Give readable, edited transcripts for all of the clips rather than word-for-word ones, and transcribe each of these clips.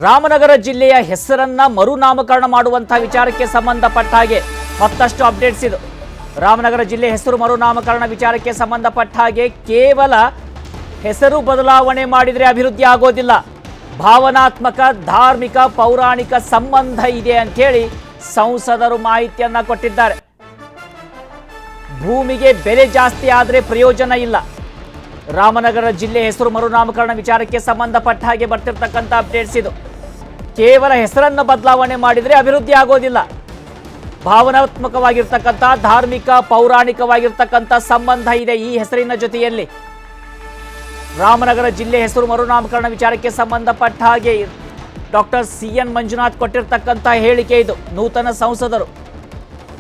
ರಾಮನಗರ ಜಿಲ್ಲೆಯ ಹೆಸರನ್ನ ಮರುನಾಮಕರಣ ಮಾಡುವಂತಹ ವಿಚಾರಕ್ಕೆ ಸಂಬಂಧಪಟ್ಟ ಹಾಗೆ ಮತ್ತಷ್ಟು ಅಪ್ಡೇಟ್ಸ್ ಇದು. ರಾಮನಗರ ಜಿಲ್ಲೆ ಹೆಸರು ಮರುನಾಮಕರಣ ವಿಚಾರಕ್ಕೆ ಸಂಬಂಧಪಟ್ಟ ಹಾಗೆ ಕೇವಲ ಹೆಸರು ಬದಲಾವಣೆ ಮಾಡಿದರೆ ಅಭಿವೃದ್ಧಿ ಆಗೋದಿಲ್ಲ, ಭಾವನಾತ್ಮಕ, ಧಾರ್ಮಿಕ, ಪೌರಾಣಿಕ ಸಂಬಂಧ ಇದೆ ಅಂತೇಳಿ ಸಂಸದರು ಮಾಹಿತಿಯನ್ನ ಕೊಟ್ಟಿದ್ದಾರೆ. ಭೂಮಿಗೆ ಬೆಲೆ ಜಾಸ್ತಿ ಆದರೆ ಪ್ರಯೋಜನ ಇಲ್ಲ. ರಾಮನಗರ ಜಿಲ್ಲೆ ಹೆಸರು ಮರುನಾಮಕರಣ ವಿಚಾರಕ್ಕೆ ಸಂಬಂಧಪಟ್ಟ ಹಾಗೆ ಬರ್ತಿರ್ತಕ್ಕಂಥ ಅಪ್ಡೇಟ್ಸ್ ಇದು. ಕೇವಲ ಹೆಸರನ್ನು ಬದಲಾವಣೆ ಮಾಡಿದರೆ ಅಭಿವೃದ್ಧಿ ಆಗೋದಿಲ್ಲ, ಭಾವನಾತ್ಮಕವಾಗಿರ್ತಕ್ಕಂಥ, ಧಾರ್ಮಿಕ, ಪೌರಾಣಿಕವಾಗಿರ್ತಕ್ಕಂಥ ಸಂಬಂಧ ಇದೆ ಈ ಹೆಸರಿನ ಜೊತೆಯಲ್ಲಿ. ರಾಮನಗರ ಜಿಲ್ಲೆ ಹೆಸರು ಮರುನಾಮಕರಣ ವಿಚಾರಕ್ಕೆ ಸಂಬಂಧಪಟ್ಟ ಹಾಗೆ ಡಾಕ್ಟರ್ CN ಮಂಜುನಾಥ್ ಕೊಟ್ಟಿರ್ತಕ್ಕಂಥ ಹೇಳಿಕೆ ಇದು. ನೂತನ ಸಂಸದರು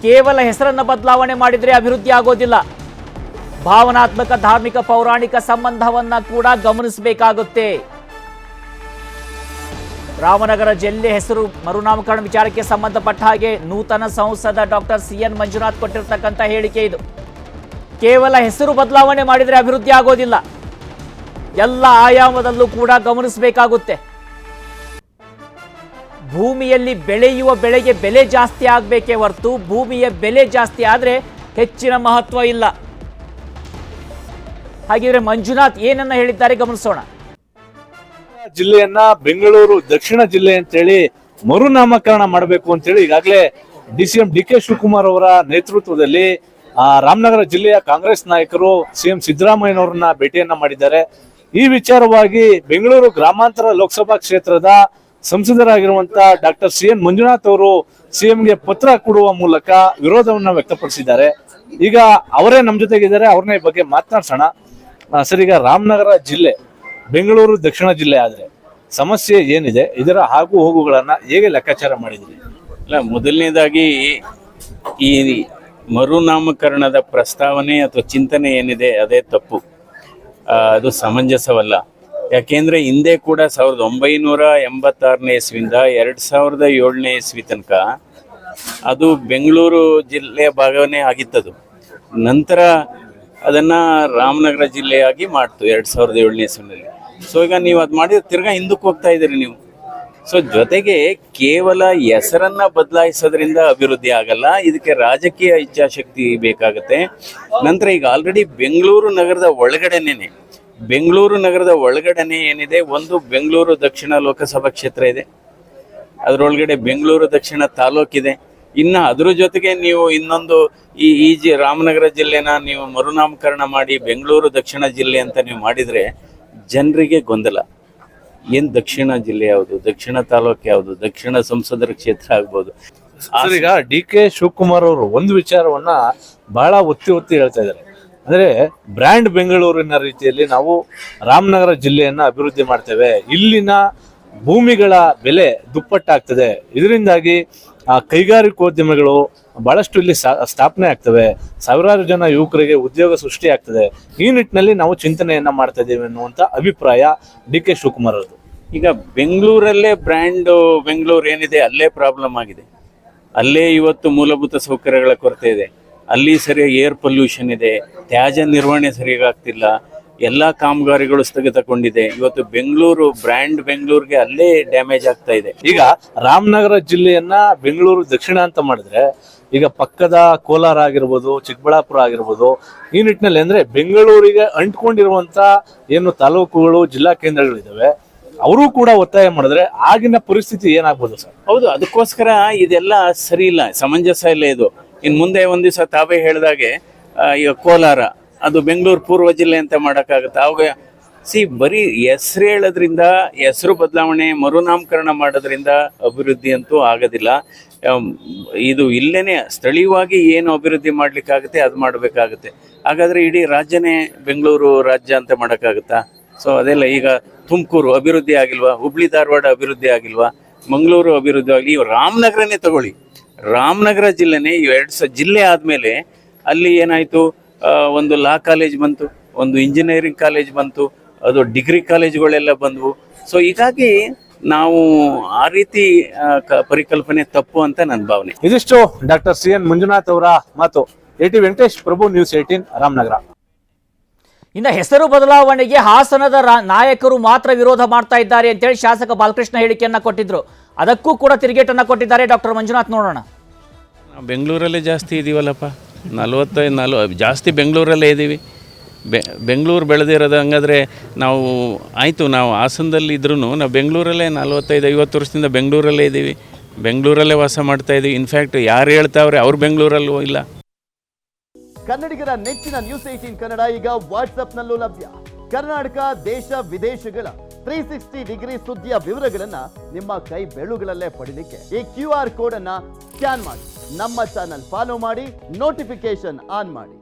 ಕೇವಲ ಹೆಸರನ್ನು ಬದಲಾವಣೆ ಮಾಡಿದರೆ ಅಭಿವೃದ್ಧಿ ಆಗೋದಿಲ್ಲ, ಭಾವನಾತ್ಮಕ, ಧಾರ್ಮಿಕ, ಪೌರಾಣಿಕ ಸಂಬಂಧವನ್ನ ಕೂಡ ಗಮನಿಸಬೇಕಾಗುತ್ತೆ. ರಾಮನಗರ ಜಿಲ್ಲೆ ಹೆಸರು ಮರುನಾಮಕರಣ ವಿಚಾರಕ್ಕೆ ಸಂಬಂಧಪಟ್ಟ ಹಾಗೆ ನೂತನ ಸಂಸದ ಡಾಕ್ಟರ್ CN ಮಂಜುನಾಥ್ ಕೊಟ್ಟಿರ್ತಕ್ಕಂಥ ಹೇಳಿಕೆ ಇದು. ಕೇವಲ ಹೆಸರು ಬದಲಾವಣೆ ಮಾಡಿದರೆ ಅಭಿವೃದ್ಧಿ ಆಗೋದಿಲ್ಲ, ಎಲ್ಲ ಆಯಾಮದಲ್ಲೂ ಕೂಡ ಗಮನಿಸಬೇಕಾಗುತ್ತೆ. ಭೂಮಿಯಲ್ಲಿ ಬೆಳೆಯುವ ಬೆಳೆಗೆ ಬೆಲೆ ಜಾಸ್ತಿ ಆಗಬೇಕೇ ಹೊರತು ಭೂಮಿಯ ಬೆಲೆ ಜಾಸ್ತಿ ಆದರೆ ಹೆಚ್ಚಿನ ಮಹತ್ವ ಇಲ್ಲ. ಹಾಗಿದ್ರೆ ಮಂಜುನಾಥ್ ಏನನ್ನ ಹೇಳಿದ್ದಾರೆ ಗಮನಿಸೋಣ. ಜಿಲ್ಲೆಯನ್ನ ಬೆಂಗಳೂರು ದಕ್ಷಿಣ ಜಿಲ್ಲೆ ಅಂತೇಳಿ ಮರುನಾಮಕರಣ ಮಾಡಬೇಕು ಅಂತೇಳಿ ಈಗಾಗಲೇ DCM DK ಶಿವಕುಮಾರ್ ಅವರ ನೇತೃತ್ವದಲ್ಲಿ ರಾಮನಗರ ಜಿಲ್ಲೆಯ ಕಾಂಗ್ರೆಸ್ ನಾಯಕರು CM ಸಿದ್ದರಾಮಯ್ಯನವರನ್ನ ಭೇಟಿಯನ್ನ ಮಾಡಿದ್ದಾರೆ. ಈ ವಿಚಾರವಾಗಿ ಬೆಂಗಳೂರು ಗ್ರಾಮಾಂತರ ಲೋಕಸಭಾ ಕ್ಷೇತ್ರದ ಸಂಸದರಾಗಿರುವಂತಹ ಡಾಕ್ಟರ್ CN ಮಂಜುನಾಥ್ ಅವರು CMಗೆ ಪತ್ರ ಕೊಡುವ ಮೂಲಕ ವಿರೋಧವನ್ನ ವ್ಯಕ್ತಪಡಿಸಿದ್ದಾರೆ. ಈಗ ಅವರೇ ನಮ್ಮ ಜೊತೆಗಿದ್ದಾರೆ, ಅವ್ರನ್ನ ಈ ಬಗ್ಗೆ ಮಾತನಾಡ್ಸೋಣ. ಸರ್, ಈಗ ರಾಮನಗರ ಜಿಲ್ಲೆ ಬೆಂಗಳೂರು ದಕ್ಷಿಣ ಜಿಲ್ಲೆ ಆದ್ರೆ ಸಮಸ್ಯೆ ಏನಿದೆ, ಇದರ ಆಗು ಹೋಗುಗಳನ್ನ ಹೇಗೆ ಲೆಕ್ಕಾಚಾರ ಮಾಡಿದ್ರಿ? ಇಲ್ಲ, ಮೊದಲನೇದಾಗಿ ಈ ಮರುನಾಮಕರಣದ ಪ್ರಸ್ತಾವನೆ ಅಥವಾ ಚಿಂತನೆ ಏನಿದೆ ಅದೇ ತಪ್ಪು, ಅದು ಸಮಂಜಸವಲ್ಲ. ಯಾಕೆಂದ್ರೆ ಹಿಂದೆ ಕೂಡ 1986ನೇ ಇಸ್ವಿಯಿಂದ 2007ನೇ ಇಸ್ವಿ ತನಕ ಅದು ಬೆಂಗಳೂರು ಜಿಲ್ಲೆಯ ಭಾಗವೇ ಆಗಿತ್ತದು. ನಂತರ ಅದನ್ನ ರಾಮನಗರ ಜಿಲ್ಲೆಯಾಗಿ ಮಾಡ್ತು 2007ನೇ ಇಸ್ವಿನಲ್ಲಿ. ಸೊ ಈಗ ನೀವು ಅದು ಮಾಡಿದ್ರೆ ತಿರ್ಗಾ ಹಿಂದಕ್ಕೆ ಹೋಗ್ತಾ ಇದ್ದೀರಿ ನೀವು. ಸೊ ಜೊತೆಗೆ ಕೇವಲ ಹೆಸರನ್ನ ಬದಲಾಯಿಸೋದ್ರಿಂದ ಅಭಿವೃದ್ಧಿ ಆಗಲ್ಲ, ಇದಕ್ಕೆ ರಾಜಕೀಯ ಇಚ್ಛಾಶಕ್ತಿ ಬೇಕಾಗುತ್ತೆ. ನಂತರ ಈಗ ಆಲ್ರೆಡಿ ಬೆಂಗಳೂರು ನಗರದ ಒಳಗಡೆನೆ ಏನಿದೆ, ಒಂದು ಬೆಂಗಳೂರು ದಕ್ಷಿಣ ಲೋಕಸಭಾ ಕ್ಷೇತ್ರ ಇದೆ, ಅದರೊಳಗಡೆ ಬೆಂಗಳೂರು ದಕ್ಷಿಣ ತಾಲೂಕಿದೆ. ಇನ್ನು ಅದ್ರ ಜೊತೆಗೆ ನೀವು ಇನ್ನೊಂದು ಈ ರಾಮನಗರ ಜಿಲ್ಲೆನ ನೀವು ಮರುನಾಮಕರಣ ಮಾಡಿ ಬೆಂಗಳೂರು ದಕ್ಷಿಣ ಜಿಲ್ಲೆ ಅಂತ ನೀವು ಮಾಡಿದ್ರೆ ಜನರಿಗೆ ಗೊಂದಲ. ಏನ್ ದಕ್ಷಿಣ ಜಿಲ್ಲೆ ಯಾವುದು, ದಕ್ಷಿಣ ತಾಲೂಕು ಯಾವುದು, ದಕ್ಷಿಣ ಸಂಸದರ ಕ್ಷೇತ್ರ ಆಗ್ಬೋದು. ಈಗ DK ಶಿವಕುಮಾರ್ ಅವರು ಒಂದು ವಿಚಾರವನ್ನ ಬಹಳ ಒತ್ತಿ ಹೇಳ್ತಾ ಇದ್ದಾರೆ. ಅಂದ್ರೆ ಬ್ರ್ಯಾಂಡ್ ಬೆಂಗಳೂರಿನ ರೀತಿಯಲ್ಲಿ ನಾವು ರಾಮನಗರ ಜಿಲ್ಲೆಯನ್ನ ಅಭಿವೃದ್ಧಿ ಮಾಡ್ತೇವೆ, ಇಲ್ಲಿನ ಭೂಮಿಗಳ ಬೆಲೆ ದುಪ್ಪಟ್ಟಾಗ್ತದೆ, ಇದರಿಂದಾಗಿ ಕೈಗಾರಿಕೋದ್ಯಮಿಗಳು ಬಹಳಷ್ಟು ಇಲ್ಲಿ ಸ್ಥಾಪನೆ ಆಗ್ತವೆ, ಸಾವಿರಾರು ಜನ ಯುವಕರಿಗೆ ಉದ್ಯೋಗ ಸೃಷ್ಟಿ ಆಗ್ತದೆ. ಈ ನಿಟ್ಟಿನಲ್ಲಿ ನಾವು ಚಿಂತನೆಯನ್ನ ಮಾಡ್ತಾ ಇದ್ದೇವೆ ಅನ್ನುವಂತ ಅಭಿಪ್ರಾಯ DK ಶಿವಕುಮಾರ್ ಅವರದು. ಈಗ ಬೆಂಗಳೂರಲ್ಲೇ ಬ್ರ್ಯಾಂಡ್ ಬೆಂಗಳೂರು ಏನಿದೆ ಅಲ್ಲೇ ಪ್ರಾಬ್ಲಮ್ ಆಗಿದೆ. ಅಲ್ಲೇ ಇವತ್ತು ಮೂಲಭೂತ ಸೌಕರ್ಯಗಳ ಕೊರತೆ ಇದೆ, ಅಲ್ಲಿ ಸರಿಯಾಗಿ ಏರ್ ಪೊಲ್ಯೂಷನ್ ಇದೆ, ತ್ಯಾಜ್ಯ ನಿರ್ವಹಣೆ ಸರಿಯಾಗಿ ಆಗ್ತಿಲ್ಲ, ಎಲ್ಲ ಕಾಮಗಾರಿಗಳು ಸ್ಥಗಿತಗೊಂಡಿದೆ. ಇವತ್ತು ಬೆಂಗಳೂರು ಬ್ರ್ಯಾಂಡ್ ಬೆಂಗಳೂರಿಗೆ ಅಲ್ಲೇ ಡ್ಯಾಮೇಜ್ ಆಗ್ತಾ ಇದೆ. ಈಗ ರಾಮನಗರ ಜಿಲ್ಲೆಯನ್ನ ಬೆಂಗಳೂರು ದಕ್ಷಿಣ ಅಂತ ಮಾಡಿದ್ರೆ ಈಗ ಪಕ್ಕದ ಕೋಲಾರ ಆಗಿರ್ಬೋದು, ಚಿಕ್ಕಬಳ್ಳಾಪುರ ಆಗಿರ್ಬೋದು, ಈ ನಿಟ್ಟಿನಲ್ಲಿ ಅಂದ್ರೆ ಬೆಂಗಳೂರಿಗೆ ಅಂಟ್ಕೊಂಡಿರುವಂತ ಏನು ತಾಲೂಕುಗಳು, ಜಿಲ್ಲಾ ಕೇಂದ್ರಗಳಿದಾವೆ, ಅವರು ಕೂಡ ಒತ್ತಾಯ ಮಾಡಿದ್ರೆ ಆಗಿನ ಪರಿಸ್ಥಿತಿ ಏನಾಗ್ಬೋದು ಸರ್? ಹೌದು, ಅದಕ್ಕೋಸ್ಕರ ಇದೆಲ್ಲ ಸರಿ ಇಲ್ಲ, ಸಮಂಜಸ ಇಲ್ಲ ಇದು. ಇನ್ ಮುಂದೆ ಒಂದ್ ದಿವಸ ತಾವೇ ಹೇಳಿದಾಗೆ ಈಗ ಕೋಲಾರ ಅದು ಬೆಂಗಳೂರು ಪೂರ್ವ ಜಿಲ್ಲೆ ಅಂತ ಮಾಡೋಕ್ಕಾಗುತ್ತೆ? ಅವಾಗ ಬರೀ ಹೆಸರು ಹೇಳೋದ್ರಿಂದ, ಹೆಸರು ಬದಲಾವಣೆ ಮರುನಾಮಕರಣ ಮಾಡೋದ್ರಿಂದ ಅಭಿವೃದ್ಧಿ ಅಂತೂ ಆಗೋದಿಲ್ಲ. ಇದು ಇಲ್ಲೇನೆ ಸ್ಥಳೀಯವಾಗಿ ಏನು ಅಭಿವೃದ್ಧಿ ಮಾಡ್ಲಿಕ್ಕಾಗುತ್ತೆ ಅದು ಮಾಡಬೇಕಾಗುತ್ತೆ. ಹಾಗಾದ್ರೆ ಇಡೀ ರಾಜ್ಯನೇ ಬೆಂಗಳೂರು ರಾಜ್ಯ ಅಂತ ಮಾಡೋಕ್ಕಾಗುತ್ತಾ? ಸೊ ಅದೆಲ್ಲ. ಈಗ ತುಮಕೂರು ಅಭಿವೃದ್ಧಿ ಆಗಿಲ್ವಾ, ಹುಬ್ಳಿ ಧಾರವಾಡ ಅಭಿವೃದ್ಧಿ ಆಗಿಲ್ವಾ, ಮಂಗಳೂರು ಅಭಿವೃದ್ಧಿ ಆಗಲಿ, ರಾಮನಗರನೇ ತಗೊಳ್ಳಿ. ರಾಮನಗರ ಜಿಲ್ಲೆನೇ 2 ಜಿಲ್ಲೆ ಆದಮೇಲೆ ಅಲ್ಲಿ ಏನಾಯಿತು, ಒಂದು ಲಾ ಕಾಲೇಜ್ ಬಂತು, ಒಂದು ಇಂಜಿನಿಯರಿಂಗ್ ಕಾಲೇಜ್ ಬಂತು, ಅದು ಡಿಗ್ರಿ ಕಾಲೇಜ್ಗಳೆಲ್ಲ ಬಂದವು. ಸೊ ಹೀಗಾಗಿ ನಾವು ಆ ರೀತಿ ಪರಿಕಲ್ಪನೆ ತಪ್ಪು ಅಂತ ನನ್ನ ಭಾವನೆ. ಇದಿಷ್ಟು ಡಾಕ್ಟರ್ CN ಮಂಜುನಾಥ್ ಅವರ ಮಾತು. AT Venkatesh, Prabhu news 18, Ramanagara. ಇನ್ನು ಹೆಸರು ಬದಲಾವಣೆಗೆ ಹಾಸನದ ನಾಯಕರು ಮಾತ್ರ ವಿರೋಧ ಮಾಡ್ತಾ ಇದ್ದಾರೆ ಅಂತೇಳಿ ಶಾಸಕ ಬಾಲಕೃಷ್ಣ ಹೇಳಿಕೆಯನ್ನ ಕೊಟ್ಟಿದ್ರು. ಅದಕ್ಕೂ ಕೂಡ ತಿರುಗೇಟನ್ನು ಕೊಟ್ಟಿದ್ದಾರೆ ಡಾಕ್ಟರ್ ಮಂಜುನಾಥ್. ನೋಡೋಣ. ಬೆಂಗಳೂರಲ್ಲೇ ಜಾಸ್ತಿ ಇದೀವಲ್ಲಪ್ಪ, 40 ಜಾಸ್ತಿ ಬೆಂಗಳೂರಲ್ಲೇ ಇದ್ದೀವಿ. ಬೆಂಗಳೂರು ಬೆಳೆದಿರೋದು ಹಂಗಾದ್ರೆ ನಾವು ಆಯಿತು, ನಾವು ಹಾಸನದಲ್ಲಿ ಇದ್ರೂ ನಾವು ಬೆಂಗಳೂರಲ್ಲೇ 45-50 ವರ್ಷದಿಂದ ಬೆಂಗಳೂರಲ್ಲೇ ಇದ್ದೀವಿ, ಬೆಂಗಳೂರಲ್ಲೇ ವಾಸ ಮಾಡ್ತಾ ಇದ್ದೀವಿ. ಇನ್ಫ್ಯಾಕ್ಟ್ ಯಾರು ಹೇಳ್ತಾವ್ರೆ ಅವ್ರು ಬೆಂಗಳೂರಲ್ಲೂ ಇಲ್ಲ. ಕನ್ನಡಿಗರ ನೆಚ್ಚಿನ ನ್ಯೂಸ್ 18 ಕನ್ನಡ ಈಗ ವಾಟ್ಸ್ಆಪ್ನಲ್ಲೂ ಲಭ್ಯ. ಕರ್ನಾಟಕ, ದೇಶ ವಿದೇಶಗಳ 360 ಡಿಗ್ರಿ ಸುದ್ದಿಯ ವಿವರಗಳನ್ನ ನಿಮ್ಮ ಕೈ ಬೆರಳುಗಳಲ್ಲೇ ಪಡಿಲಿಕ್ಕೆ ಈ QR ಕೋಡ್ ಅನ್ನ ಸ್ಕ್ಯಾನ್ ಮಾಡಿ, ನಮ್ಮ ಚಾನಲ್ ಫಾಲೋ ಮಾಡಿ, ನೋಟಿಫಿಕೇಶನ್ ಆನ್ ಮಾಡಿ.